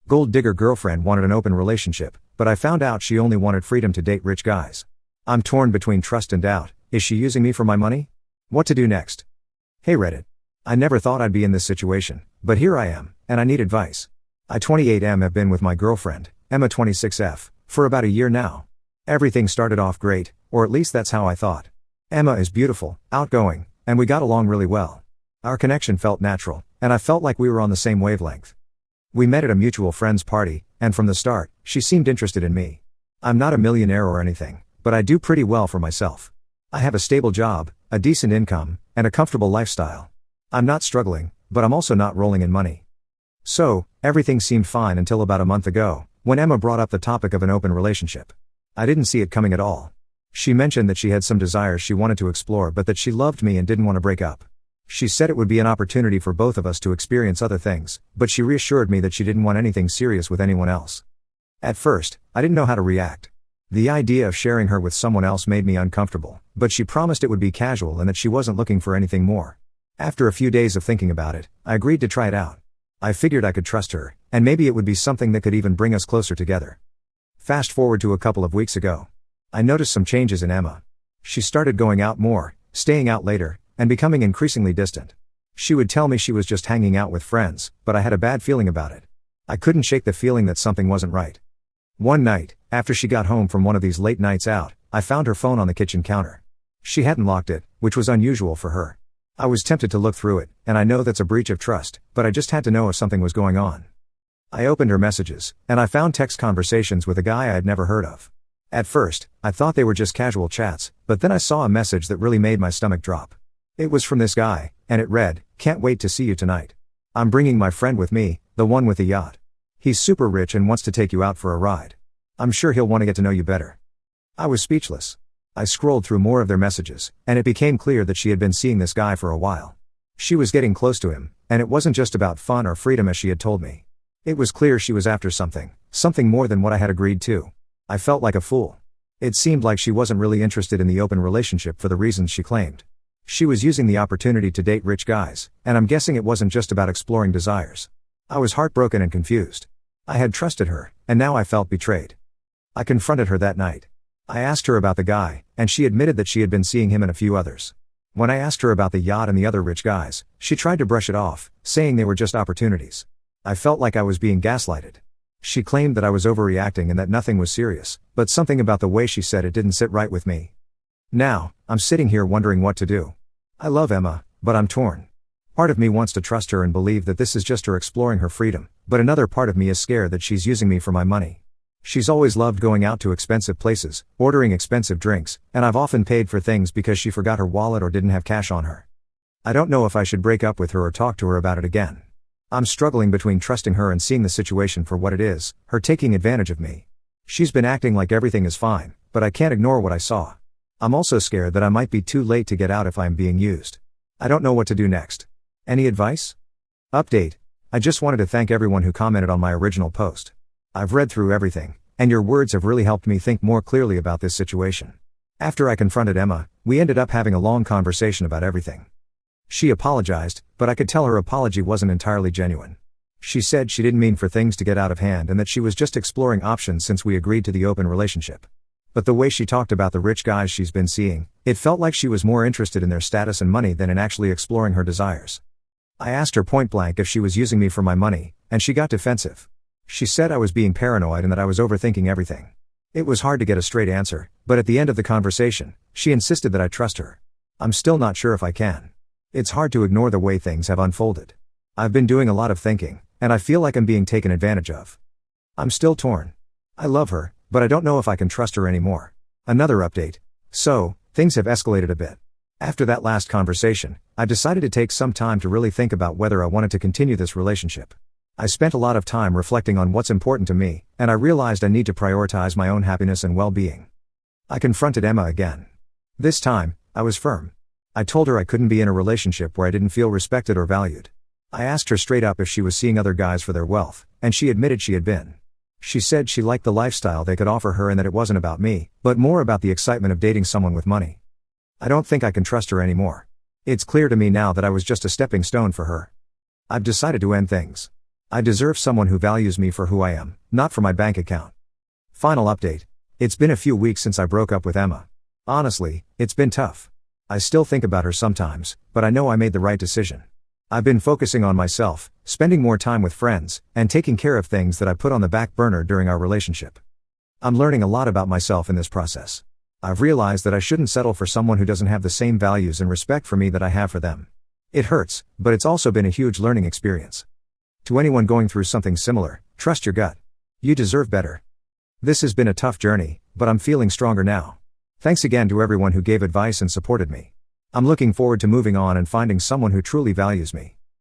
Gold digger girlfriend wanted an open relationship, but I found out she only wanted freedom to date rich guys. I'm torn between trust and doubt. Is she using me for my money? What to do next? Hey Reddit. I never thought I'd be in this situation, but here I am, and I need advice. I 28M have been with my girlfriend, Emma 26F, for about a year now. Everything started off great, or at least that's how I thought. Emma is beautiful, outgoing, and we got along really well. Our connection felt natural, and I felt like we were on the same wavelength. We met at a mutual friend's party, and from the start, she seemed interested in me. I'm not a millionaire or anything, but I do pretty well for myself. I have a stable job, a decent income, and a comfortable lifestyle. I'm not struggling, but I'm also not rolling in money. So, everything seemed fine until about a month ago, when Emma brought up the topic of an open relationship. I didn't see it coming at all. She mentioned that she had some desires she wanted to explore but that she loved me and didn't want to break up. She said it would be an opportunity for both of us to experience other things, but she reassured me that she didn't want anything serious with anyone else. At first, I didn't know how to react. The idea of sharing her with someone else made me uncomfortable, but she promised it would be casual and that she wasn't looking for anything more. After a few days of thinking about it, I agreed to try it out. I figured I could trust her, and maybe it would be something that could even bring us closer together. Fast forward to a couple of weeks ago. I noticed some changes in Emma. She started going out more, staying out later, and becoming increasingly distant. She would tell me she was just hanging out with friends, but I had a bad feeling about it. I couldn't shake the feeling that something wasn't right. One night, after she got home from one of these late nights out, I found her phone on the kitchen counter. She hadn't locked it, which was unusual for her. I was tempted to look through it, and I know that's a breach of trust, but I just had to know if something was going on. I opened her messages, and I found text conversations with a guy I had never heard of. At first, I thought they were just casual chats, but then I saw a message that really made my stomach drop. It was from this guy, and it read, "Can't wait to see you tonight. I'm bringing my friend with me, the one with the yacht. He's super rich and wants to take you out for a ride. I'm sure he'll want to get to know you better." I was speechless. I scrolled through more of their messages, and it became clear that she had been seeing this guy for a while. She was getting close to him, and it wasn't just about fun or freedom as she had told me. It was clear she was after something more than what I had agreed to. I felt like a fool. It seemed like she wasn't really interested in the open relationship for the reasons she claimed. She was using the opportunity to date rich guys, and I'm guessing it wasn't just about exploring desires. I was heartbroken and confused. I had trusted her, and now I felt betrayed. I confronted her that night. I asked her about the guy, and she admitted that she had been seeing him and a few others. When I asked her about the yacht and the other rich guys, she tried to brush it off, saying they were just opportunities. I felt like I was being gaslighted. She claimed that I was overreacting and that nothing was serious, but something about the way she said it didn't sit right with me. Now, I'm sitting here wondering what to do. I love Emma, but I'm torn. Part of me wants to trust her and believe that this is just her exploring her freedom, but another part of me is scared that she's using me for my money. She's always loved going out to expensive places, ordering expensive drinks, and I've often paid for things because she forgot her wallet or didn't have cash on her. I don't know if I should break up with her or talk to her about it again. I'm struggling between trusting her and seeing the situation for what it is, her taking advantage of me. She's been acting like everything is fine, but I can't ignore what I saw. I'm also scared that I might be too late to get out if I'm being used. I don't know what to do next. Any advice? Update. I just wanted to thank everyone who commented on my original post. I've read through everything, and your words have really helped me think more clearly about this situation. After I confronted Emma, we ended up having a long conversation about everything. She apologized, but I could tell her apology wasn't entirely genuine. She said she didn't mean for things to get out of hand and that she was just exploring options since we agreed to the open relationship. But the way she talked about the rich guys she's been seeing, it felt like she was more interested in their status and money than in actually exploring her desires. I asked her point blank if she was using me for my money, and she got defensive. She said I was being paranoid and that I was overthinking everything. It was hard to get a straight answer, but at the end of the conversation, she insisted that I trust her. I'm still not sure if I can. It's hard to ignore the way things have unfolded. I've been doing a lot of thinking, and I feel like I'm being taken advantage of. I'm still torn. I love her, but I don't know if I can trust her anymore. Another update. So, things have escalated a bit. After that last conversation, I decided to take some time to really think about whether I wanted to continue this relationship. I spent a lot of time reflecting on what's important to me, and I realized I need to prioritize my own happiness and well-being. I confronted Emma again. This time, I was firm. I told her I couldn't be in a relationship where I didn't feel respected or valued. I asked her straight up if she was seeing other guys for their wealth, and she admitted she had been. She said she liked the lifestyle they could offer her and that it wasn't about me, but more about the excitement of dating someone with money. I don't think I can trust her anymore. It's clear to me now that I was just a stepping stone for her. I've decided to end things. I deserve someone who values me for who I am, not for my bank account. Final update. It's been a few weeks since I broke up with Emma. Honestly, it's been tough. I still think about her sometimes, but I know I made the right decision. I've been focusing on myself, spending more time with friends, and taking care of things that I put on the back burner during our relationship. I'm learning a lot about myself in this process. I've realized that I shouldn't settle for someone who doesn't have the same values and respect for me that I have for them. It hurts, but it's also been a huge learning experience. To anyone going through something similar, trust your gut. You deserve better. This has been a tough journey, but I'm feeling stronger now. Thanks again to everyone who gave advice and supported me. I'm looking forward to moving on and finding someone who truly values me.